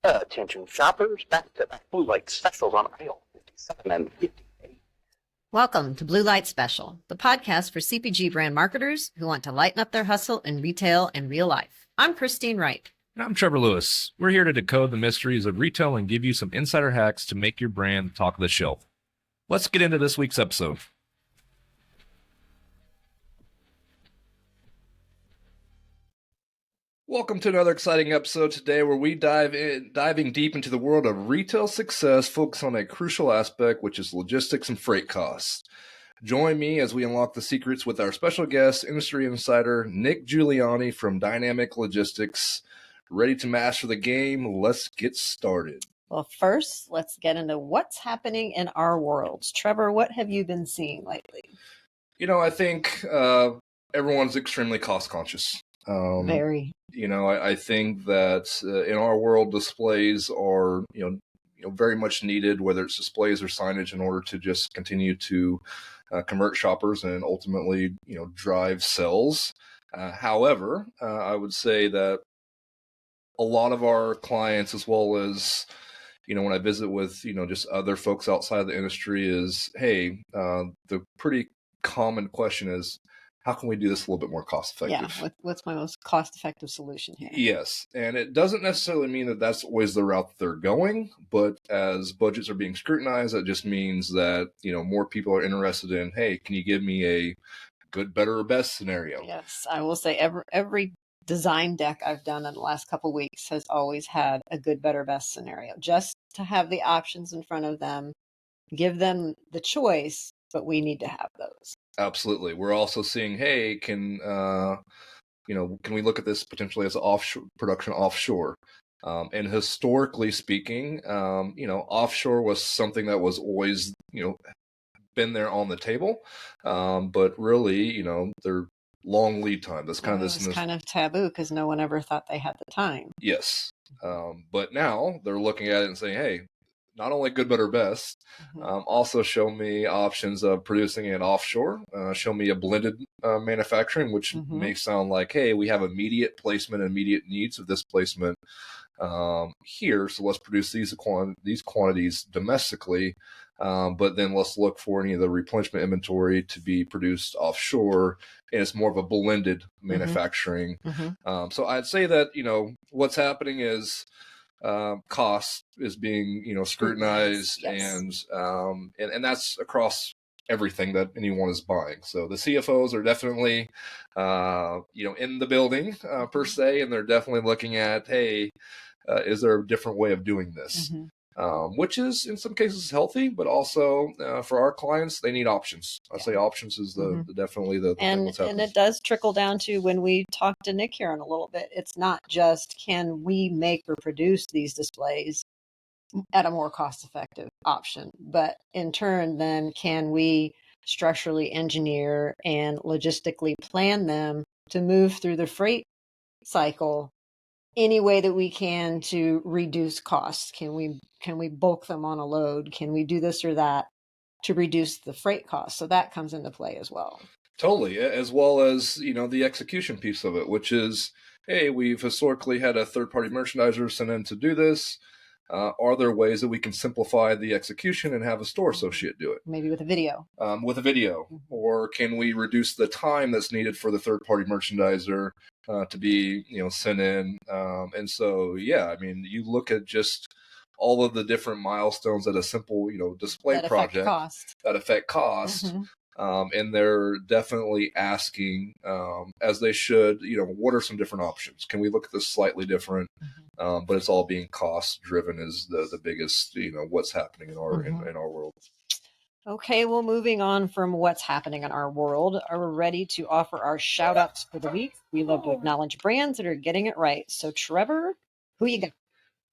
Attention shoppers, back-to-back blue light specials on aisle 57 and 58. Welcome to Blue Light Special, the podcast for CPG brand marketers who want to lighten up their hustle in retail and real life. I'm Christine Wright. And I'm Trevor Lewis. We're here to decode the mysteries of retail and give you some insider hacks to make your brand the talk of the shelf. Let's get into this week's episode. Welcome to another exciting episode today where we diving deep into the world of retail success, focus on a crucial aspect, which is logistics and freight costs. Join me as we unlock the secrets with our special guest, industry insider Nick Giuliani from Dynamic Logistics. Ready to master the game? Let's get started. Well, first, let's get into what's happening in our worlds. Trevor, what have you been seeing lately? I think everyone's extremely cost conscious. Very. I think that in our world, displays are, very much needed, whether it's displays or signage, in order to just continue to convert shoppers and ultimately, drive sales. However, I would say that a lot of our clients, as well as, when I visit with, just other folks outside of the industry, is, hey, the pretty common question is, how can we do this a little bit more cost effective? Yeah, what's my most cost effective solution here? Yes, and it doesn't necessarily mean that that's always the route that they're going, but as budgets are being scrutinized, that just means that, more people are interested in, hey, can you give me a good, better, or best scenario? Yes, I will say every design deck I've done in the last couple of weeks has always had a good, better, best scenario, just to have the options in front of them, give them the choice, but we need to have those. Absolutely. We're also seeing, hey, can we look at this potentially as offshore production offshore? And historically speaking, offshore was something that was always, been there on the table. But really, they're long lead time. That's kind of this. It's kind of taboo because no one ever thought they had the time. Yes. But now they're looking at it and saying, hey, not only good, better, best, also show me options of producing it offshore, show me a blended manufacturing, which may sound like, hey, we have immediate placement and immediate needs of this placement here, so let's produce these quantities domestically, but then let's look for any of the replenishment inventory to be produced offshore, and it's more of a blended manufacturing. So I'd say that, what's happening is cost is being scrutinized. Yes. And that's across everything that anyone is buying. So the CFOs are definitely in the building per se, and they're definitely looking at, hey, is there a different way of doing this? Which is in some cases healthy, but also for our clients, they need options. I'd say options is definitely the thing that's happening. And it does trickle down to when we talk to Nick here in a little bit. It's not just can we make or produce these displays at a more cost-effective option, but in turn, then can we structurally engineer and logistically plan them to move through the freight cycle any way that we can to reduce costs? Can we bulk them on a load? Can we do this or that to reduce the freight costs? So that comes into play as well. Totally, as well as, the execution piece of it, which is, hey, we've historically had a third-party merchandiser sent in to do this. Are there ways that we can simplify the execution and have a store associate do it? Maybe with a video. Or can we reduce the time that's needed for the third-party merchandiser to be, sent in? And so, you look at just all of the different milestones at a simple, display project that affect cost. And they're definitely asking, as they should, what are some different options? Can we look at this slightly different? But it's all being cost driven is the biggest, what's happening in our in our world. Okay, well, moving on from what's happening in our world, are we ready to offer our shout outs for the week? We love to acknowledge brands that are getting it right. So Trevor, who you got?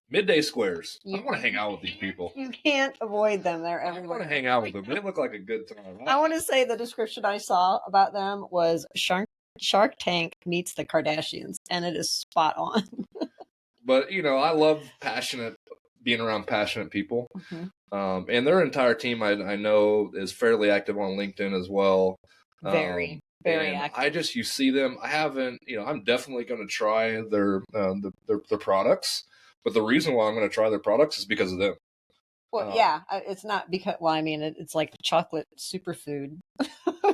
Midday Squares. I want to hang out with these people. You can't avoid them. They're everywhere. I want to hang out with them. They look like a good time. I want to say the description I saw about them was Shark Tank meets the Kardashians, and it is spot on. But, I love being around passionate people. And their entire team, I know, is fairly active on LinkedIn as well. Very active. You see them. I haven't, I'm definitely going to try their products. but the reason why I'm going to try their products is because of them. Well, yeah, it's not because, well, I mean, it's like chocolate superfood.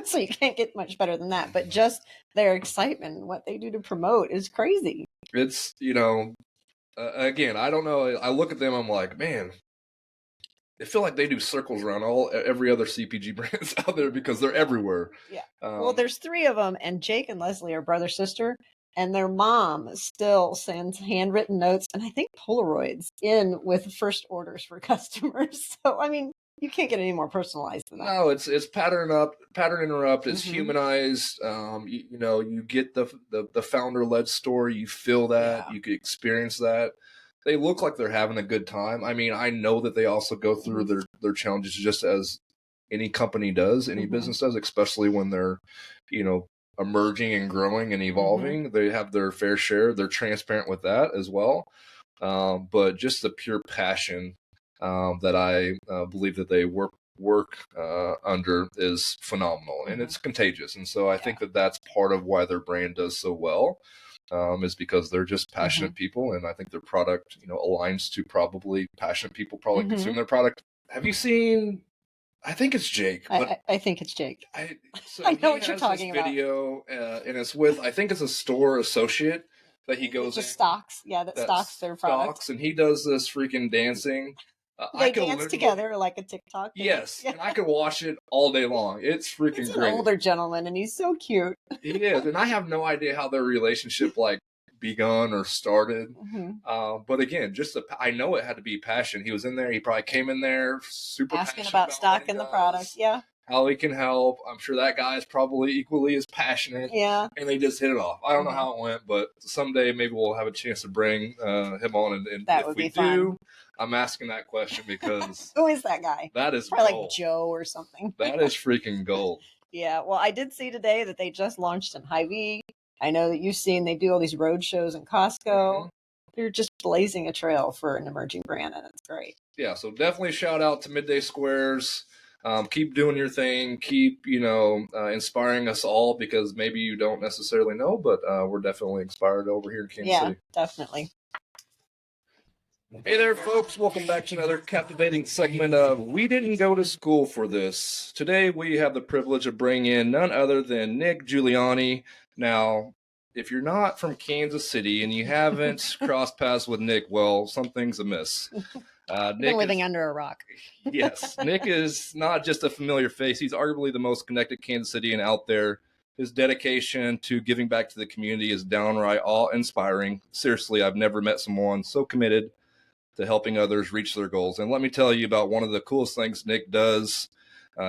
So you can't get much better than that. But just their excitement and what they do to promote is crazy. It's, again, I don't know. I look at them, I'm like, man, I feel like they do circles around every other CPG brands out there because they're everywhere. Yeah. Well, there's 3 of them, and Jake and Leslie are brother sister, and their mom still sends handwritten notes and I think Polaroids in with first orders for customers. So I mean, you can't get any more personalized than that. No, it's pattern interrupt. It's humanized. You get the founder led story. You feel that. You could experience that. They look like they're having a good time. I mean, I know that they also go through their challenges just as any company does, any business does, especially when they're, emerging and growing and evolving. They have their fair share. They're transparent with that as well. But just the pure passion that I believe that they work under is phenomenal, and it's contagious. And so I think that that's part of why their brand does so well. Is because they're just passionate people, and I think their product, aligns to probably passionate people consume their product. Have you seen? I think it's Jake. But I think it's Jake. I know what you're talking about. Video, and it's with, I think it's a store associate that he goes in. Stocks, that stocks their products, and he does this freaking dancing. They dance together like a TikTok. Yes, and I could watch it all day long. It's freaking He's great. An older gentleman, and he's so cute. He is, and I have no idea how their relationship begun or started. But again, I know it had to be passion. He was in there. He probably came in there super asking about stock in the product. Yeah. How he can help. I'm sure that guy is probably equally as passionate. Yeah. And they just hit it off. I don't know how it went, but someday maybe we'll have a chance to bring him on. And that if would we be fun. do, I'm asking that question because who is that guy? That is probably gold. Like Joe or something. That is freaking gold. Yeah. Well, I did see today that they just launched in Hy-Vee. I know that you've seen they do all these road shows in Costco. They're just blazing a trail for an emerging brand, and it's great. Yeah, so definitely shout out to Midday Squares. Keep doing your thing. Keep, inspiring us all, because maybe you don't necessarily know, but we're definitely inspired over here in Kansas City. Yeah, definitely. Hey there, folks. Welcome back to another captivating segment of We Didn't Go to School for This. Today, we have the privilege of bringing in none other than Nick Giuliani. Now, if you're not from Kansas City and you haven't crossed paths with Nick, well, something's amiss. Nick living under a rock. Yes, Nick is not just a familiar face. He's arguably the most connected Kansas Citian out there. His dedication to giving back to the community is downright awe-inspiring. Seriously, I've never met someone so committed to helping others reach their goals. And let me tell you about one of the coolest things Nick does.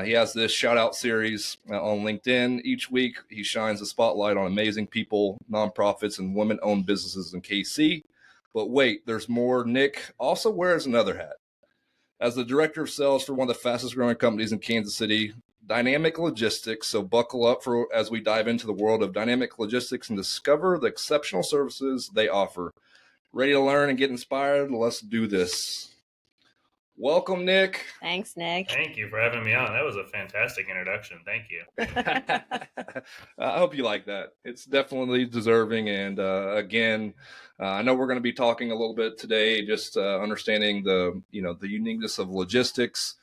He has this Shoutout Series on LinkedIn. Each week, he shines a spotlight on amazing people, nonprofits, and women-owned businesses in KC. But wait, there's more. Nick also wears another hat. As the director of sales for one of the fastest-growing companies in Kansas City, Dynamic Logistics. So buckle up as we dive into the world of Dynamic Logistics and discover the exceptional services they offer. Ready to learn and get inspired? Let's do this. Welcome, Nick. Thanks, Nick. Thank you for having me on. That was a fantastic introduction. Thank you. I hope you like that. It's definitely deserving. And again, I know we're going to be talking a little bit today, just understanding the uniqueness of logistics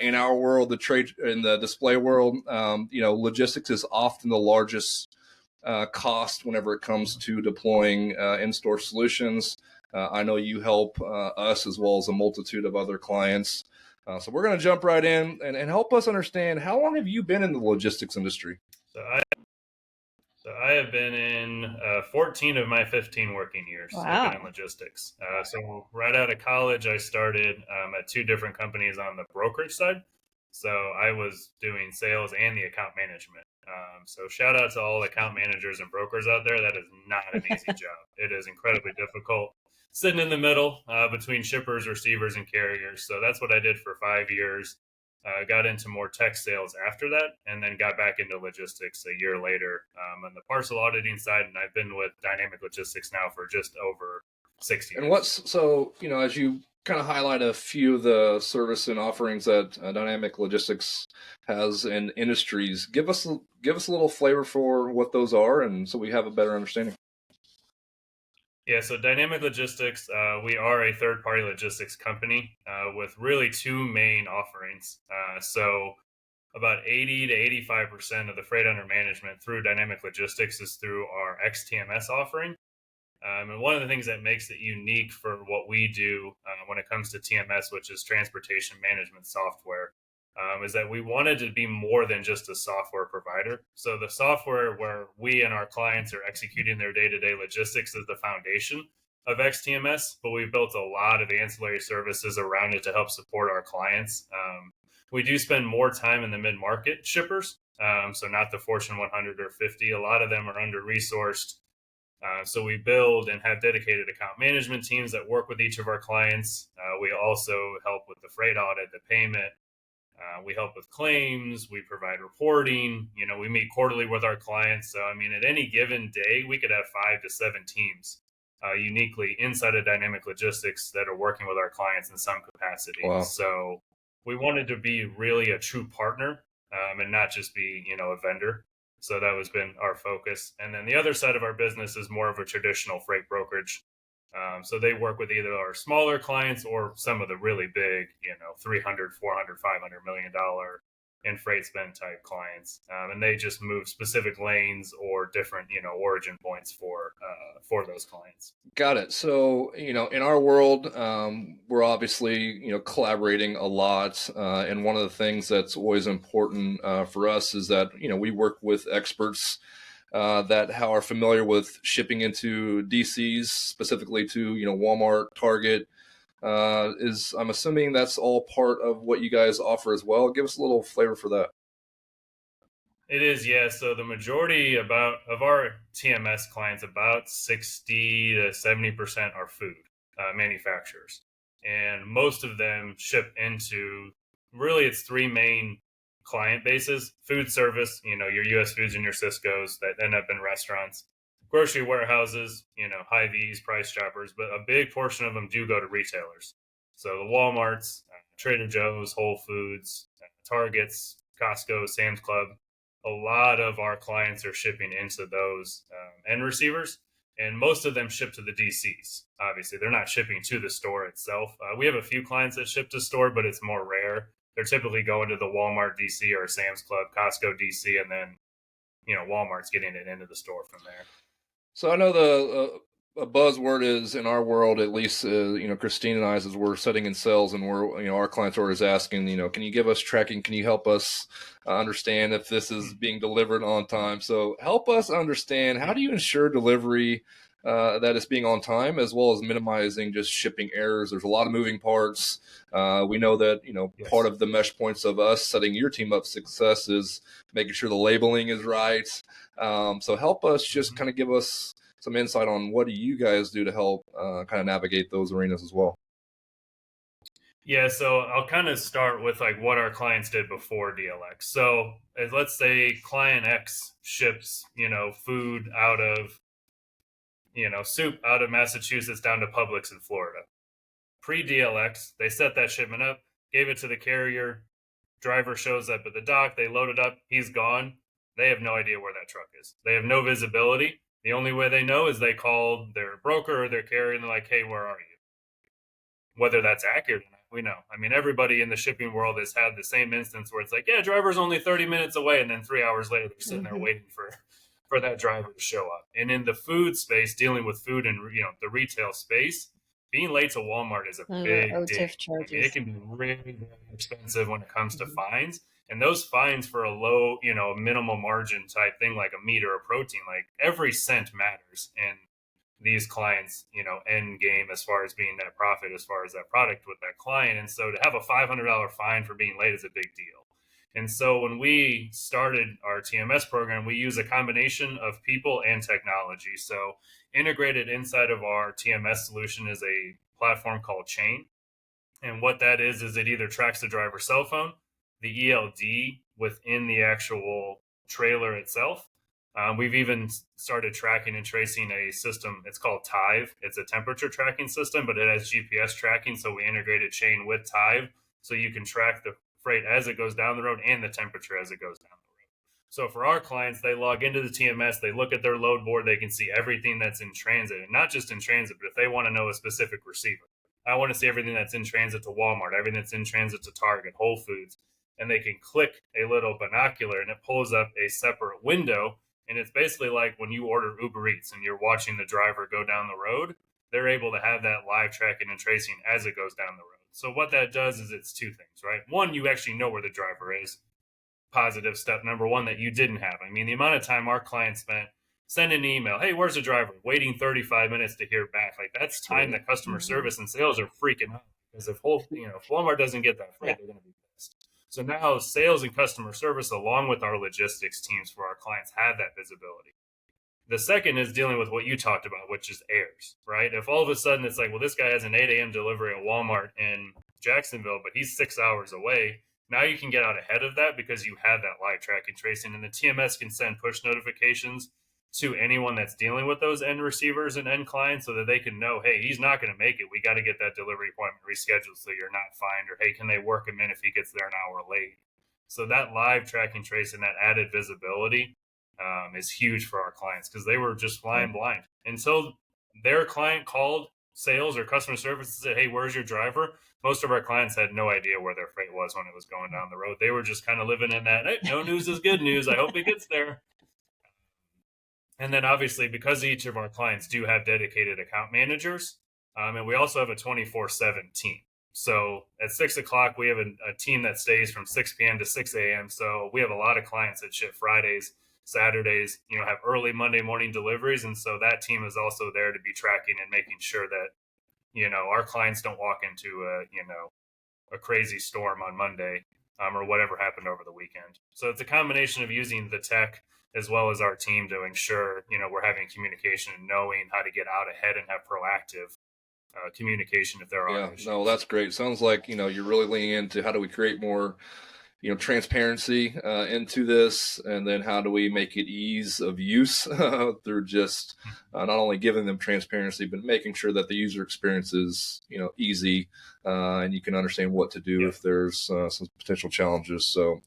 in our world, the trade in the display world. Logistics is often the largest cost whenever it comes to deploying in-store solutions. I know you help us as well as a multitude of other clients. So we're going to jump right in and help us understand, how long have you been in the logistics industry? So I have been in 14 of my 15 working years. Wow. I've been in logistics. So right out of college, I started at 2 different companies on the brokerage side. So I was doing sales and the account management. So shout out to all account managers and brokers out there. That is not an easy job. It is incredibly difficult, sitting in the middle between shippers, receivers, and carriers. So that's what I did for 5 years. Got into more tech sales after that, and then got back into logistics a year later on the parcel auditing side. And I've been with Dynamic Logistics now for just over 6 years. And as you kind of highlight a few of the service and offerings that Dynamic Logistics has in industries, give us a little flavor for what those are, and so we have a better understanding. Yeah, so Dynamic Logistics, we are a third-party logistics company with really two main offerings. So about 80 to 85% of the freight under management through Dynamic Logistics is through our XTMS offering. And one of the things that makes it unique for what we do when it comes to TMS, which is transportation management software, is that we wanted to be more than just a software provider. So the software where we and our clients are executing their day-to-day logistics is the foundation of XTMS, but we've built a lot of ancillary services around it to help support our clients. We do spend more time in the mid-market shippers, so not the Fortune 100 or 50. A lot of them are under-resourced. So we build and have dedicated account management teams that work with each of our clients. We also help with the freight audit, the payment. We help with claims. We provide reporting. We meet quarterly with our clients. So, I mean, at any given day, we could have 5 to 7 teams uniquely inside of Dynamic Logistics that are working with our clients in some capacity. Wow. So we wanted to be really a true partner and not just be, a vendor. So that has been our focus. And then the other side of our business is more of a traditional freight brokerage. So they work with either our smaller clients or some of the really big, 300, 400, 500 million dollar in freight spend type clients. And they just move specific lanes or different, origin points for those clients. Got it. So, in our world, we're obviously, collaborating a lot. And one of the things that's always important for us is that, we work with experts that are familiar with shipping into DCs, specifically to, Walmart, Target. I'm assuming that's all part of what you guys offer as well. Give us a little flavor for that. It is, yeah. So the majority of our TMS clients, about 60 to 70% are food manufacturers. And most of them ship into, really, it's 3 main client bases: food service, your US Foods and your Cisco's that end up in restaurants; grocery warehouses, Hy-Vees, Price Choppers, but a big portion of them do go to retailers. So the Walmarts, Trader Joe's, Whole Foods, Targets, Costco, Sam's Club. A lot of our clients are shipping into those end receivers, and most of them ship to the DCs. Obviously, they're not shipping to the store itself. We have a few clients that ship to store, but it's more rare. They're typically going to the Walmart DC or Sam's Club, Costco DC, and then Walmart's getting it into the store from there. So I know a buzzword is in our world, at least, Christine and I, as we're sitting in sales and we're, our clients are always asking, can you give us tracking? Can you help us understand if this is being delivered on time? So help us understand, how do you ensure delivery that is being on time, as well as minimizing just shipping errors? There's a lot of moving parts. We know that, Yes. part of the mesh points of us setting your team up success is making sure the labeling is right. So help us just kind of give us some insight on what do you guys do to help kind of navigate those arenas as well. Yeah, so I'll kind of start with like what our clients did before DLX. So let's say client X ships, food out of, soup out of Massachusetts down to Publix in Florida. Pre-DLX, they set that shipment up, gave it to the carrier. Driver shows up at the dock. They load it up. He's gone. They have no idea where that truck is. They have no visibility. The only way they know is they call their broker or their carrier and they're like, hey, where are you? Whether that's accurate or not, we know. I mean, everybody in the shipping world has had the same instance where it's like, yeah, driver's only 30 minutes away. And then 3 hours later, they're sitting there waiting for that driver to show up. And in the food space, dealing with food and, the retail space, being late to Walmart is a big deal. I mean, it can be really, really expensive when it comes to fines. And those fines for a low, minimal margin type thing, like a meat or a protein, like every cent matters in these clients, end game as far as being net profit, as far as that product with that client. And so to have a $500 fine for being late is a big deal. And so when we started our TMS program, we use a combination of people and technology. So integrated inside of our TMS solution is a platform called Chain. And what that is it either tracks the driver's cell phone, the ELD within the actual trailer itself. We've even started tracking and tracing a system. It's called Tive. It's a temperature tracking system, but it has GPS tracking. So we integrated Chain with Tive, so you can track the freight as it goes down the road and the temperature as it goes down the road. So for our clients, they log into the TMS, they look at their load board, they can see everything that's in transit, and not just in transit, but if they want to know a specific receiver, I want to see everything that's in transit to Walmart, everything that's in transit to Target, Whole Foods, and they can click a little binocular and it pulls up a separate window. And it's basically like when you order Uber Eats and you're watching the driver go down the road, they're able to have that live tracking and tracing as it goes down the road. So what that does is it's two things, right? One, you actually know where the driver is. Positive step number one that you didn't have. I mean, the amount of time our clients spent sending an email, hey, where's the driver? Waiting 35 minutes to hear back. Like that's time that customer service and sales are freaking out. Because if Walmart doesn't get that freight, they're going to be pissed. So now sales and customer service, along with our logistics teams for our clients, have that visibility. The second is dealing with what you talked about, which is errors, right? If all of a sudden it's like, well, this guy has an 8 a.m. delivery at Walmart in Jacksonville, but he's 6 hours away. Now you can get out ahead of that because you have that live tracking tracing, and the TMS can send push notifications to anyone that's dealing with those end receivers and end clients so that they can know, hey, he's not going to make it. We got to get that delivery appointment rescheduled so you're not fined, or hey, can they work him in if he gets there an hour late? So that live tracking trace and that added visibility is huge for our clients because they were just flying blind until their client called sales or customer service and said, hey, where's your driver? Most of our clients had no idea where their freight was when it was going down the road. They were just kind of living in that, hey, no news is good news. I hope it gets there. And then obviously, because each of our clients do have dedicated account managers, and we also have a 24/7 team. So at 6 o'clock, we have a team that stays from 6 p.m. to 6 a.m. So we have a lot of clients that ship Fridays, Saturdays, have early Monday morning deliveries. And so that team is also there to be tracking and making sure that, our clients don't walk into a crazy storm on Monday or whatever happened over the weekend. So it's a combination of using the tech as well as our team to ensure, we're having communication and knowing how to get out ahead and have proactive communication if there are issues. No, that's great. Sounds like, you're really leaning into how do we create more, transparency into this, and then how do we make it ease of use through just not only giving them transparency, but making sure that the user experience is, easy and you can understand what to do if there's some potential challenges. So,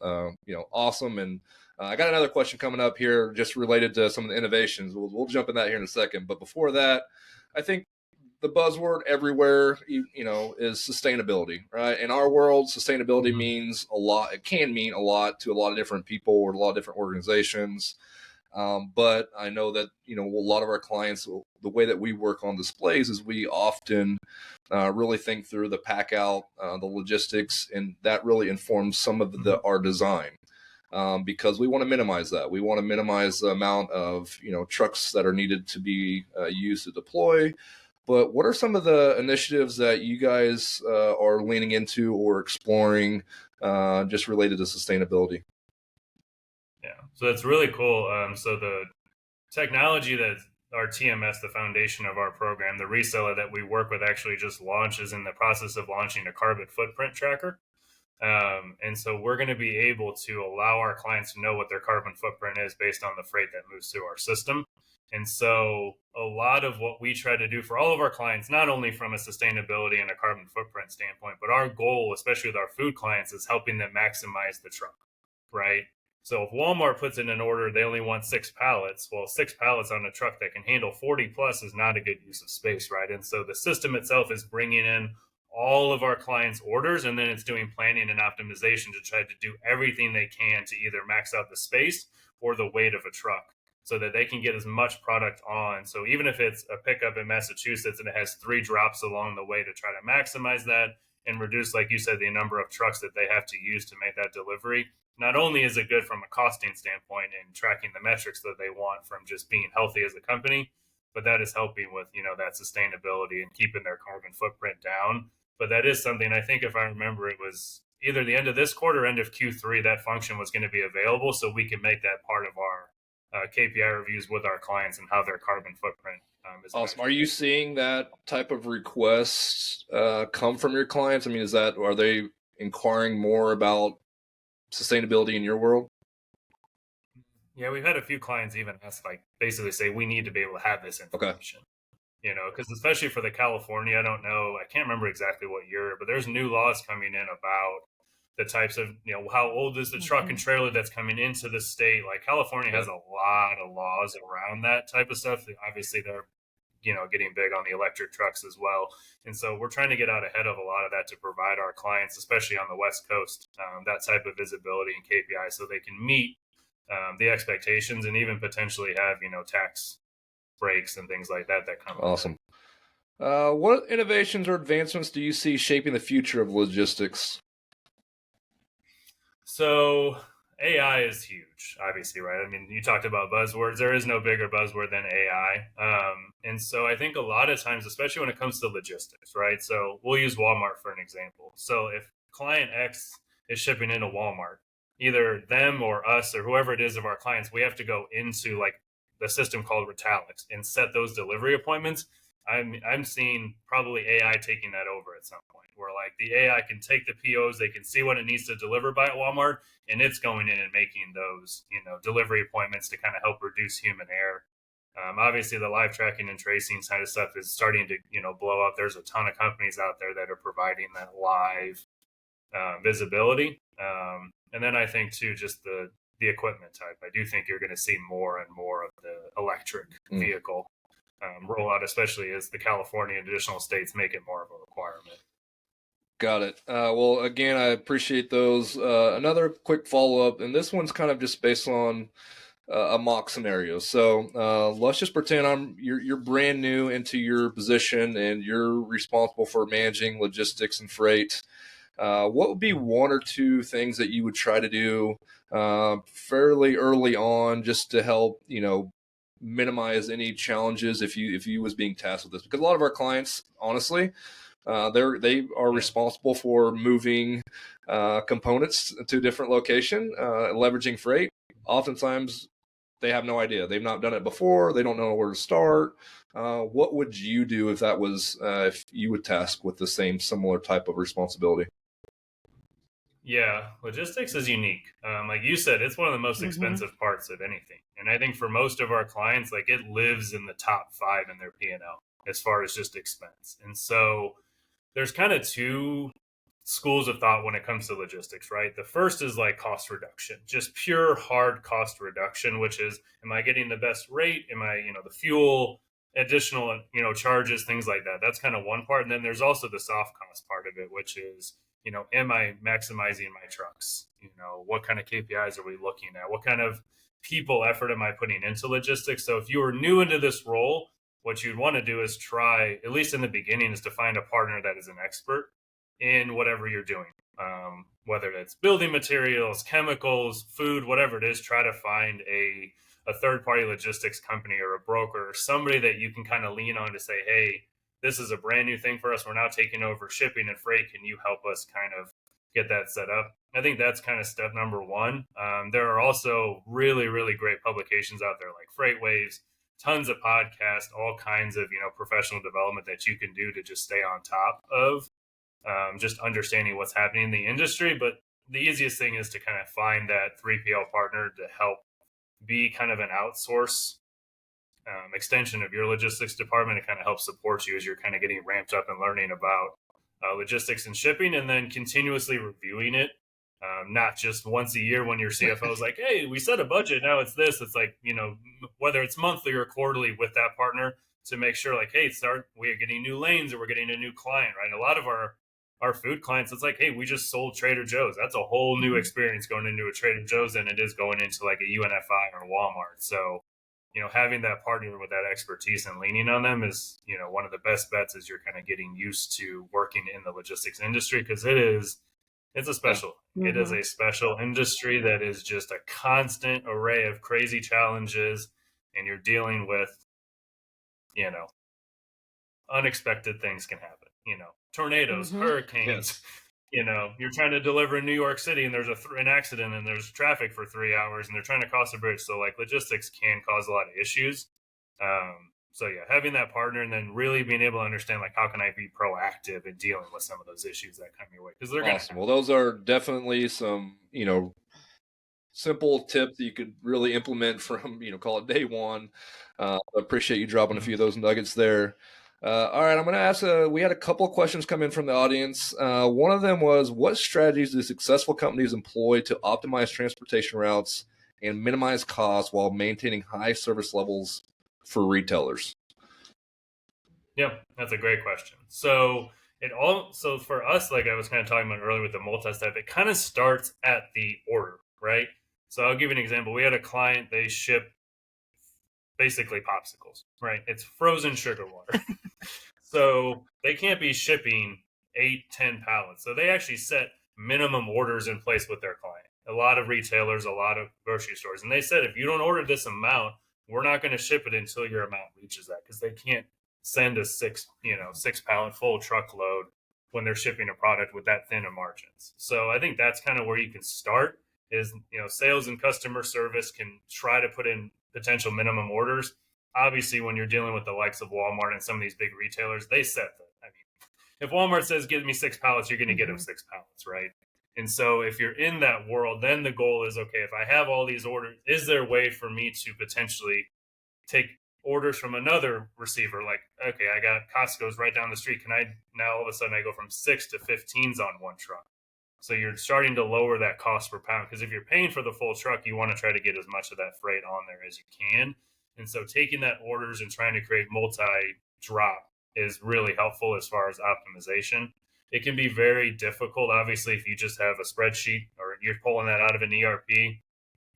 awesome. And I got another question coming up here just related to some of the innovations. We'll jump in that here in a second. But before that, I think the buzzword everywhere, is sustainability, right? In our world, sustainability means a lot. It can mean a lot to a lot of different people or a lot of different organizations. But I know that, a lot of our clients, the way that we work on displays is we often really think through the pack out, the logistics, and that really informs some of our design. Because we want to minimize that. We want to minimize the amount of, trucks that are needed to be used to deploy. But what are some of the initiatives that you guys are leaning into or exploring just related to sustainability? Yeah, so that's really cool. So the technology that our TMS, the foundation of our program, the reseller that we work with actually just is in the process of launching a carbon footprint tracker. And so we're going to be able to allow our clients to know what their carbon footprint is based on the freight that moves through our system. And so a lot of what we try to do for all of our clients, not only from a sustainability and a carbon footprint standpoint, but our goal, especially with our food clients, is helping them maximize the truck, right? So if Walmart puts in an order, they only want 6 pallets. Well, 6 pallets on a truck that can handle 40 plus is not a good use of space, right? And so the system itself is bringing in all of our clients' orders, and then it's doing planning and optimization to try to do everything they can to either max out the space or the weight of a truck so that they can get as much product on. So even if it's a pickup in Massachusetts and it has 3 drops along the way to try to maximize that and reduce, like you said, the number of trucks that they have to use to make that delivery, not only is it good from a costing standpoint and tracking the metrics that they want from just being healthy as a company, but that is helping with, that sustainability and keeping their carbon footprint down. But that is something, I think if I remember, it was either the end of this quarter, end of Q3, that function was going to be available so we can make that part of our KPI reviews with our clients and how their carbon footprint is. Awesome. Are you seeing that type of request come from your clients? I mean, are they inquiring more about sustainability in your world? Yeah, we've had a few clients even ask, basically say, we need to be able to have this information. Okay. Because especially for the California, I can't remember exactly what year, but there's new laws coming in about the types of, how old is the truck and trailer that's coming into the state. Like California has a lot of laws around that type of stuff. Obviously, they're getting big on the electric trucks as well. And so we're trying to get out ahead of a lot of that to provide our clients, especially on the West Coast, that type of visibility and KPI so they can meet the expectations and even potentially have, tax breaks and things like that come. Awesome. What innovations or advancements do you see shaping the future of logistics? So AI is huge, obviously, right? I mean, you talked about buzzwords. There is no bigger buzzword than AI. And so I think a lot of times, especially when it comes to logistics, right? So we'll use Walmart for an example. So if client X is shipping into Walmart, either them or us or whoever it is of our clients, we have to go into like the system called Retalix and set those delivery appointments. I'm seeing probably AI taking that over at some point, where like the AI can take the POs, they can see what it needs to deliver by at Walmart, and it's going in and making those delivery appointments to kind of help reduce human error. Obviously, the live tracking and tracing side of stuff is starting to blow up. There's a ton of companies out there that are providing that live visibility, and then I think too just the equipment type. I do think you're going to see more and more of the electric vehicle roll out, especially as the California and additional states make it more of a requirement. Got it. Well, again, I appreciate those. Another quick follow-up, and this one's kind of just based on a mock scenario. So let's just pretend you're brand new into your position and you're responsible for managing logistics and freight. What would be one or two things that you would try to do fairly early on just to help, minimize any challenges if you was being tasked with this? Because a lot of our clients, honestly, they are responsible for moving components to a different location, leveraging freight. Oftentimes, they have no idea. They've not done it before. They don't know where to start. What would you do if that was if you would task with the same similar type of responsibility? Yeah, logistics is unique. Like you said, it's one of the most expensive parts of anything. And I think for most of our clients, like it lives in the top 5 in their P&L as far as just expense. And so there's kind of two schools of thought when it comes to logistics, right? The first is like cost reduction, just pure hard cost reduction, which is, am I getting the best rate? Am I, the fuel, additional, charges, things like that. That's kind of one part. And then there's also the soft cost part of it, which is, am I maximizing my trucks? What kind of KPIs are we looking at? What kind of people effort am I putting into logistics? So if you are new into this role, what you'd want to do is try, at least in the beginning, is to find a partner that is an expert in whatever you're doing. Whether it's building materials, chemicals, food, whatever it is, try to find a third-party logistics company or a broker or somebody that you can kind of lean on to say, hey, this is a brand new thing for us. We're now taking over shipping and freight. Can you help us kind of get that set up? I think that's kind of step number one. There are also really, really great publications out there like Freight Waves, tons of podcasts, all kinds of, professional development that you can do to just stay on top of just understanding what's happening in the industry. But the easiest thing is to kind of find that 3PL partner to help be kind of an outsource extension of your logistics department. It kind of helps support you as you're kind of getting ramped up and learning about logistics and shipping, and then continuously reviewing it. Not just once a year when your CFO is like, hey, we set a budget, now it's this. It's like, whether it's monthly or quarterly with that partner to make sure like, hey, we're getting new lanes or we're getting a new client, right? A lot of our food clients, it's like, hey, we just sold Trader Joe's. That's a whole new experience going into a Trader Joe's than it is going into like a UNFI or Walmart. So, having that partner with that expertise and leaning on them is, one of the best bets as you're kind of getting used to working in the logistics industry, because it's a special, it is a special industry that is just a constant array of crazy challenges, and you're dealing with, unexpected things can happen, tornadoes, hurricanes, you're trying to deliver in New York City and there's an accident and there's traffic for 3 hours and they're trying to cross a bridge. So like logistics can cause a lot of issues. So yeah, having that partner and then really being able to understand like how can I be proactive in dealing with some of those issues that come your way, because they're awesome. Well, those are definitely some simple tips that you could really implement from call it day one. I appreciate you dropping a few of those nuggets there. All right, I'm going to ask. We had a couple of questions come in from the audience. One of them was, what strategies do successful companies employ to optimize transportation routes and minimize costs while maintaining high service levels for retailers? Yep, that's a great question. So for us, like I was kind of talking about earlier with the multi-step, it kind of starts at the order, right? So I'll give you an example. We had a client, they ship basically popsicles, right? It's frozen sugar water. So they can't be shipping 8-10 pallets. So they actually set minimum orders in place with their client. A lot of retailers, a lot of grocery stores. And they said, if you don't order this amount, we're not going to ship it until your amount reaches that, because they can't send a 6 pallet full truckload when they're shipping a product with that thin of margins. So I think that's kind of where you can start is, sales and customer service can try to put in potential minimum orders. Obviously, when you're dealing with the likes of Walmart and some of these big retailers, they set that. I mean, if Walmart says, give me 6 pallets, you're going to get them 6 pallets, right? And so if you're in that world, then the goal is, okay, if I have all these orders, is there a way for me to potentially take orders from another receiver? Like, okay, I got Costco's right down the street. Can I now all of a sudden I go from 6 to 15s on one truck? So you're starting to lower that cost per pound, because if you're paying for the full truck, you want to try to get as much of that freight on there as you can. And so taking that orders and trying to create multi-drop is really helpful as far as optimization. It can be very difficult, obviously, if you just have a spreadsheet or you're pulling that out of an ERP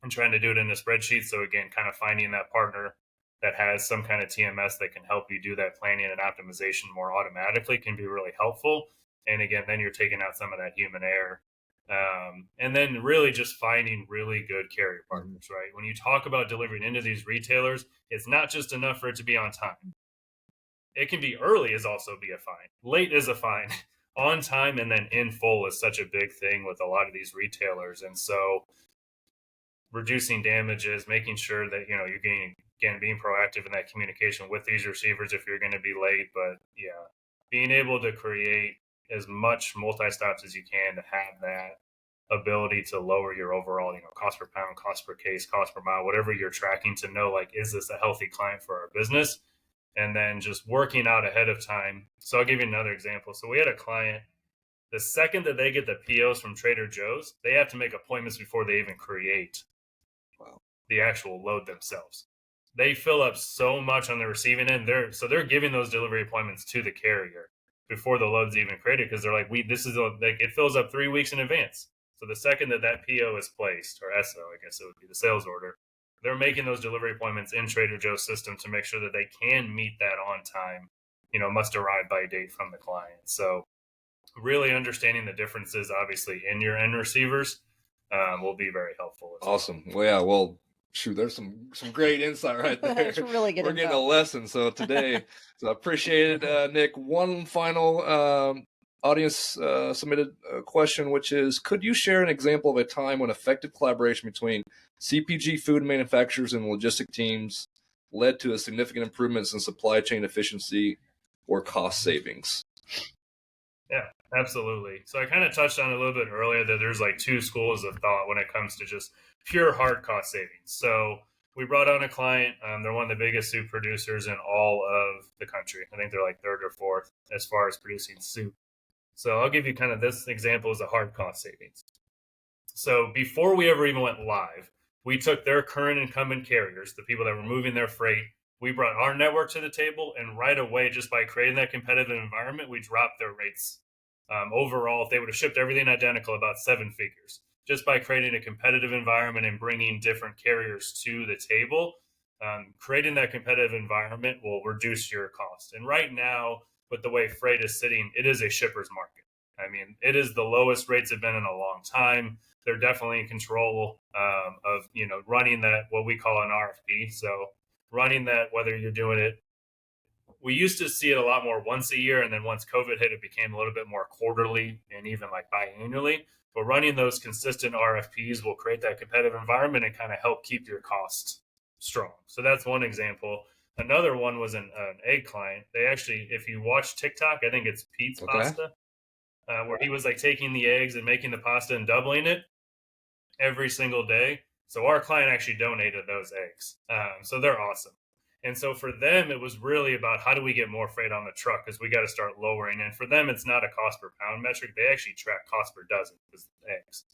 and trying to do it in a spreadsheet. So again, kind of finding that partner that has some kind of TMS that can help you do that planning and optimization more automatically can be really helpful. And again, then you're taking out some of that human error. And then really just finding really good carrier partners, right? When you talk about delivering into these retailers, it's not just enough for it to be on time. It can be early is also be a fine. Late is a fine. On time and then in full is such a big thing with a lot of these retailers. And so reducing damages, making sure that, you're being proactive in that communication with these receivers if you're going to be late. But yeah, being able to create as much multi-stops as you can to have that ability to lower your overall, cost per pound, cost per case, cost per mile, whatever you're tracking, to know, like, is this a healthy client for our business? And then just working out ahead of time. So I'll give you another example. So we had a client, the second that they get the POs from Trader Joe's, they have to make appointments before they even create the actual load themselves. They fill up so much on the receiving end. They're giving those delivery appointments to the carrier before the load's even created, because they're like, it fills up 3 weeks in advance. So the second that PO is placed, or SO, I guess it would be the sales order, they're making those delivery appointments in Trader Joe's system to make sure that they can meet that on time, must arrive by date from the client. So really understanding the differences, obviously, in your end receivers will be very helpful. Awesome. Well, yeah, well, shoot, there's some great insight right there. That's really good We're getting a info. lesson. So today, so I appreciate it, Nick. One final audience submitted question, which is, could you share an example of a time when effective collaboration between CPG food manufacturers and logistic teams led to a significant improvements in supply chain efficiency or cost savings? Yeah, absolutely. So I kind of touched on it a little bit earlier that there's like two schools of thought when it comes to just pure hard cost savings. So we brought on a client. They're one of the biggest soup producers in all of the country. I think they're like third or fourth as far as producing soup. So I'll give you kind of this example as a hard cost savings. So before we ever even went live, we took their current incumbent carriers, the people that were moving their freight. We brought our network to the table, and right away, just by creating that competitive environment, we dropped their rates. Overall, if they would have shipped everything identical, about 7 figures. Just by creating a competitive environment and bringing different carriers to the table, creating that competitive environment will reduce your cost. And right now, with the way freight is sitting, it is a shipper's market. I mean, it is the lowest rates have been in a long time. They're definitely in control of running that, what we call an RFP. So running that, whether you're doing it, we used to see it a lot more once a year, and then once COVID hit, it became a little bit more quarterly and even like biannually. But running those consistent RFPs will create that competitive environment and kind of help keep your costs strong. So that's one example. Another one was an egg client. They actually, if you watch TikTok, I think it's Pete's Pasta, where he was like taking the eggs and making the pasta and doubling it every single day. So our client actually donated those eggs. So they're awesome. And so for them, it was really about how do we get more freight on the truck, because we got to start lowering. And for them, it's not a cost per pound metric. They actually track cost per dozen, because eggs.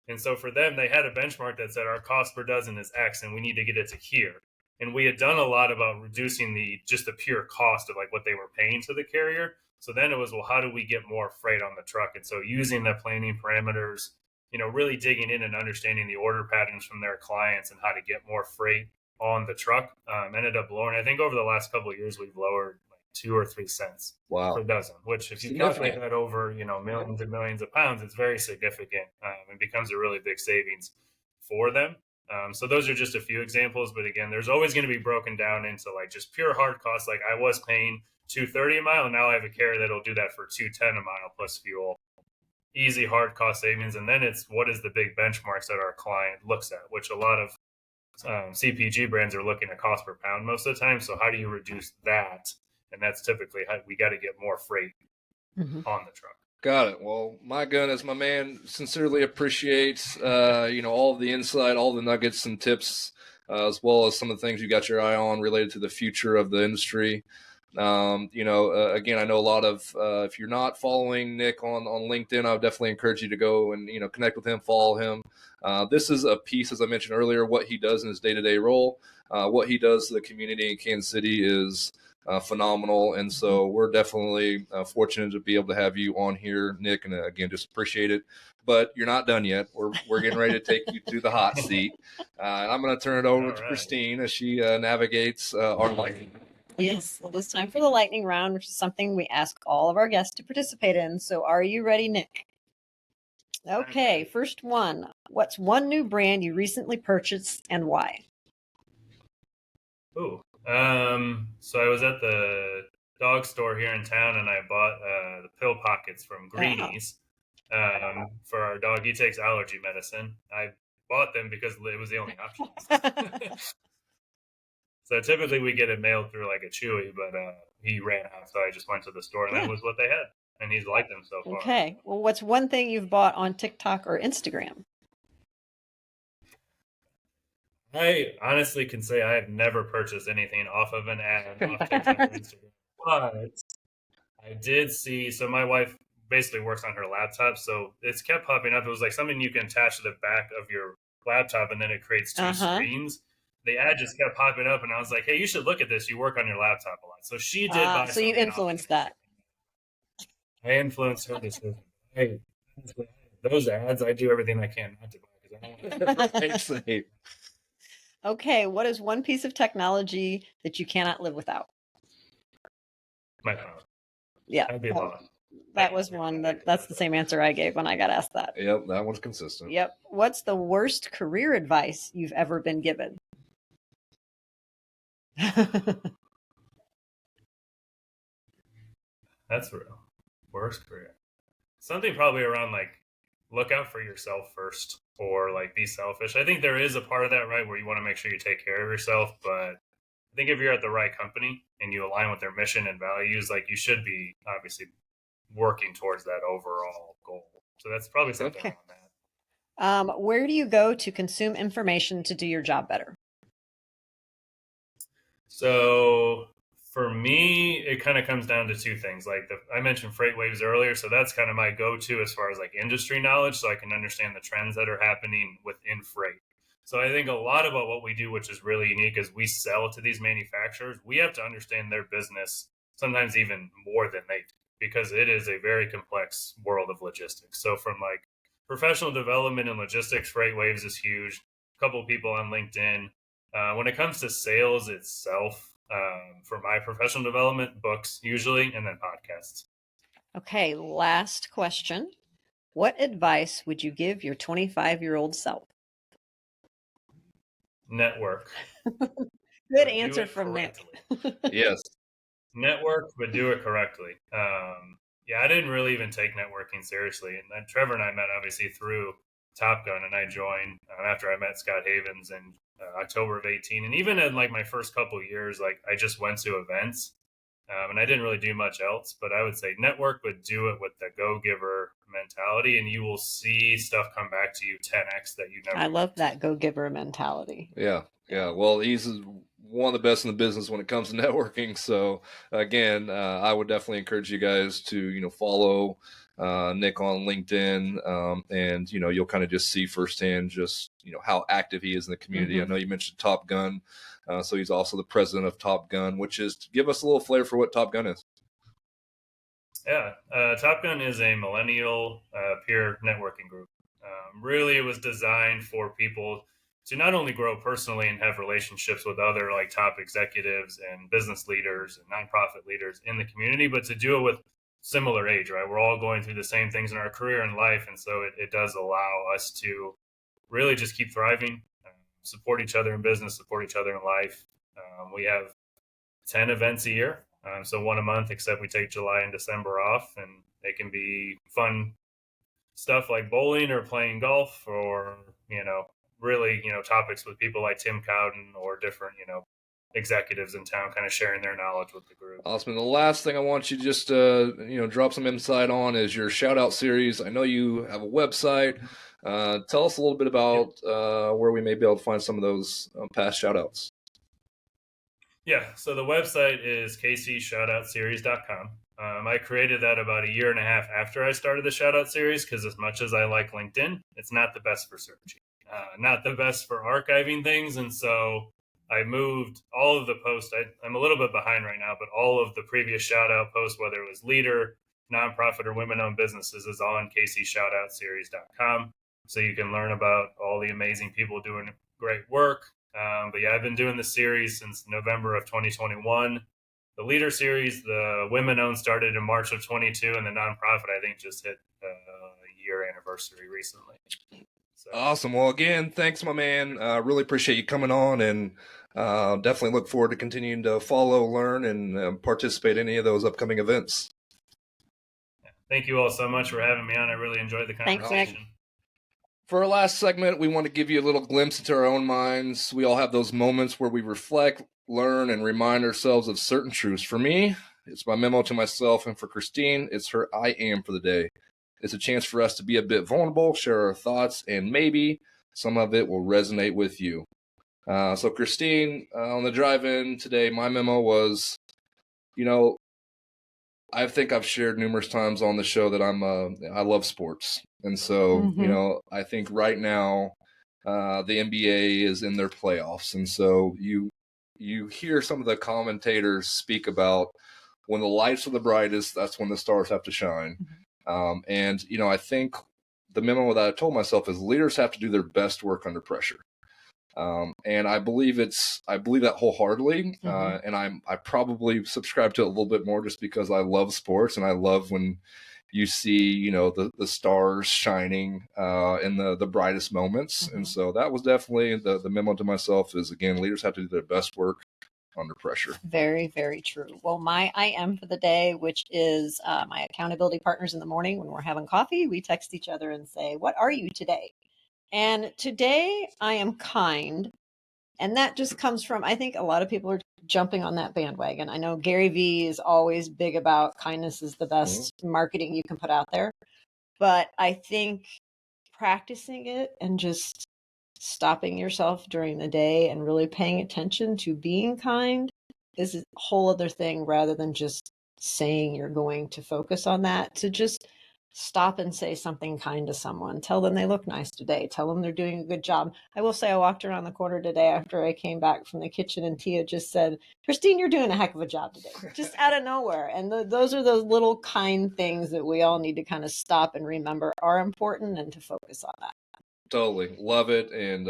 And so for them, they had a benchmark that said our cost per dozen is X and we need to get it to here. And we had done a lot about reducing just the pure cost of like what they were paying to the carrier. So then it was, well, how do we get more freight on the truck? And so using the planning parameters, really digging in and understanding the order patterns from their clients and how to get more freight on the truck, ended up lowering. I think over the last couple of years, we've lowered like 2 or 3 cents per dozen, which if you calculate that over, millions and millions of pounds, it's very significant and becomes a really big savings for them. So those are just a few examples. But again, there's always going to be broken down into like just pure hard costs. Like I was paying $2.30 a mile, and now I have a carrier that'll do that for $2.10 a mile plus fuel. Easy hard cost savings. And then it's what is the big benchmarks that our client looks at, which a lot of CPG brands are looking at cost per pound most of the time. So how do you reduce that? And that's typically how we got to get more freight on the truck. Got it. Well, my goodness, my man, sincerely appreciates, all of the insight, all the nuggets and tips, as well as some of the things you got your eye on related to the future of the industry. Again, I know a lot of, if you're not following Nick on LinkedIn, I would definitely encourage you to go and, connect with him, follow him. This is a piece, as I mentioned earlier, what he does in his day-to-day role. What he does to the community in Kansas City is phenomenal. And so we're definitely fortunate to be able to have you on here, Nick. And again, just appreciate it. But you're not done yet. We're getting ready to take you to the hot seat. I'm going to turn it over to Christine as she navigates our lightning. Yes, well, it's time for the lightning round, which is something we ask all of our guests to participate in. So are you ready, Nick? Okay, first one. What's one new brand you recently purchased and why? Ooh. So I was at the dog store here in town, and I bought the pill pockets from Greenies for our dog. He takes allergy medicine. I bought them because it was the only option. So typically we get it mailed through like a Chewy, but he ran out, so I just went to the store, and that was what they had, and he's liked them so far. Okay. Well, what's one thing you've bought on TikTok or Instagram? I honestly can say I have never purchased anything off of an ad off TikTok or Instagram. But I did see, so my wife basically works on her laptop, so it's kept popping up. It was like something you can attach to the back of your laptop, and then it creates two screens. The ad just kept popping up, and I was like, hey, you should look at this. You work on your laptop a lot. So she did buy so you influenced that. I influenced her decision. Hey, those ads, I do everything I can not to buy because I don't want to. Okay, what is one piece of technology that you cannot live without? My phone. Yeah. I'd be lost. That was one that's the same answer I gave when I got asked that. Yep, that one's consistent. Yep. What's the worst career advice you've ever been given? That's real. Worst career. Something probably around like look out for yourself first, or like be selfish. I think there is a part of that, right, where you want to make sure you take care of yourself. But I think if you're at the right company and you align with their mission and values, like you should be obviously working towards that overall goal. So that's probably something on that. Where do you go to consume information to do your job better? So for me, it kind of comes down to two things. Like I mentioned FreightWaves earlier, so that's kind of my go-to as far as like industry knowledge, so I can understand the trends that are happening within freight. So I think a lot about what we do, which is really unique, is we sell to these manufacturers. We have to understand their business sometimes even more than they do, because it is a very complex world of logistics. So from like professional development and logistics, FreightWaves is huge. A couple of people on LinkedIn. When it comes to sales itself, for my professional development, books usually, and then podcasts. Okay, last question. What advice would you give your 25-year-old self? Network. Good answer from Nick. Yes. Network, but do it correctly. I didn't really even take networking seriously. And then Trevor and I met obviously through Top Gun, and I joined after I met Scott Havens in October of 18. And even in like my first couple of years, like I just went to events and I didn't really do much else. But I would say network, but do it with the go-giver mentality, and you will see stuff come back to you 10x that you never. I love that go-giver mentality. Yeah. Well, he's one of the best in the business when it comes to networking. So again, I would definitely encourage you guys to, follow Nick on LinkedIn, and you'll kind of just see firsthand just how active he is in the community. I know you mentioned Top Gun, so he's also the president of Top Gun, which is to give us a little flavor for what Top Gun is. Yeah, Top Gun is a millennial peer networking group. Really, it was designed for people to not only grow personally and have relationships with other like top executives and business leaders and nonprofit leaders in the community, but to do it with similar age, right? We're all going through the same things in our career and life. And so it does allow us to really just keep thriving, support each other in business, support each other in life. We have 10 events a year. So one a month, except we take July and December off, and they can be fun stuff like bowling or playing golf, or, really, topics with people like Tim Cowden or different, executives in town kind of sharing their knowledge with the group. Awesome. And the last thing I want you to just, drop some insight on is your Shoutout Series. I know you have a website. Tell us a little bit about where we may be able to find some of those past shoutouts. Yeah, so the website is kcshoutoutseries.com. I created that about a year and a half after I started the Shoutout Series, because as much as I like LinkedIn, it's not the best for searching, not the best for archiving things. And so I moved all of the posts. I'm a little bit behind right now, but all of the previous Shoutout posts, whether it was leader, nonprofit, or women-owned businesses, is on kcshoutoutseries.com. So you can learn about all the amazing people doing great work. But yeah, I've been doing this series since November of 2021. The leader series, the women-owned, started in March of 22, and the nonprofit, I think, just hit a year anniversary recently. So. Awesome. Well, again, thanks, my man. Really appreciate you coming on, and definitely look forward to continuing to follow, learn, and participate in any of those upcoming events. Thank you all so much for having me on. I really enjoyed the conversation. Thanks, Nick. For our last segment, we want to give you a little glimpse into our own minds. We all have those moments where we reflect, learn, and remind ourselves of certain truths. For me, it's my memo to myself, and for Christine, it's her I am for the day. It's a chance for us to be a bit vulnerable, share our thoughts, and maybe some of it will resonate with you. So Christine, on the drive-in today, my memo was, I think I've shared numerous times on the show that I love sports. And so, I think right now the NBA is in their playoffs. And so you hear some of the commentators speak about when the lights are the brightest, that's when the stars have to shine. And I think the memo that I told myself is leaders have to do their best work under pressure. And I believe that wholeheartedly. And I probably subscribe to it a little bit more just because I love sports, and I love when you see, the stars shining in the brightest moments. And so that was definitely the memo to myself is, again, leaders have to do their best work under pressure. Very, very true. Well, my I am for the day, which is my accountability partners in the morning when we're having coffee, we text each other and say, "What are you today?" And today I am kind. And that just comes from, I think a lot of people are jumping on that bandwagon. I know Gary Vee is always big about kindness is the best marketing you can put out there. But I think practicing it and just stopping yourself during the day and really paying attention to being kind is a whole other thing, rather than just saying you're going to focus on that. To just stop and say something kind to someone. Tell them they look nice today. Tell them they're doing a good job. I will say I walked around the corner today after I came back from the kitchen, and Tia just said, "Christine, you're doing a heck of a job today." Just out of nowhere. And those are those little kind things that we all need to kind of stop and remember are important, and to focus on that. Totally. Love it. And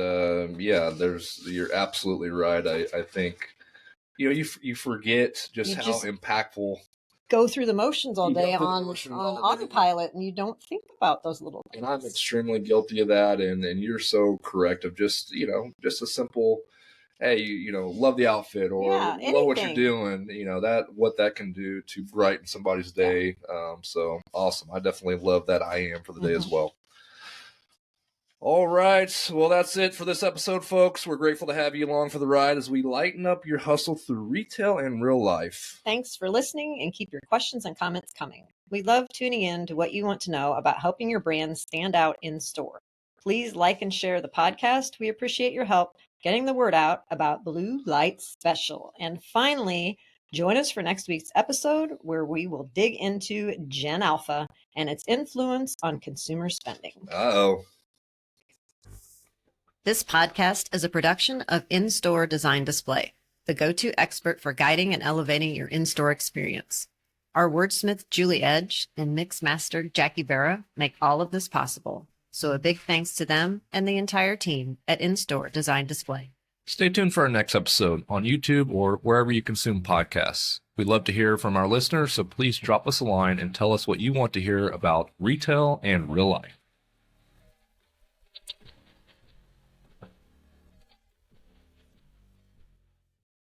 you're absolutely right. I think, you forget just how impactful. Go through the motions all day on autopilot, and you don't think about those little things. And I'm extremely guilty of that. And you're so correct of just, just a simple, hey, love the outfit, or love what you're doing, what that can do to brighten somebody's day. So awesome. I definitely love that I am for the day as well. All right. Well, that's it for this episode, folks. We're grateful to have you along for the ride as we lighten up your hustle through retail and real life. Thanks for listening, and keep your questions and comments coming. We love tuning in to what you want to know about helping your brand stand out in store. Please like and share the podcast. We appreciate your help. getting the word out about Blue Light Special. And finally, join us for next week's episode where we will dig into Gen Alpha and its influence on consumer spending. Uh-oh. This podcast is a production of In-Store Design Display, the go-to expert for guiding and elevating your in-store experience. Our wordsmith, Julie Edge, and mix master, Jackie Barra, make all of this possible. So a big thanks to them and the entire team at In-Store Design Display. Stay tuned for our next episode on YouTube or wherever you consume podcasts. We'd love to hear from our listeners, so please drop us a line and tell us what you want to hear about retail and real life.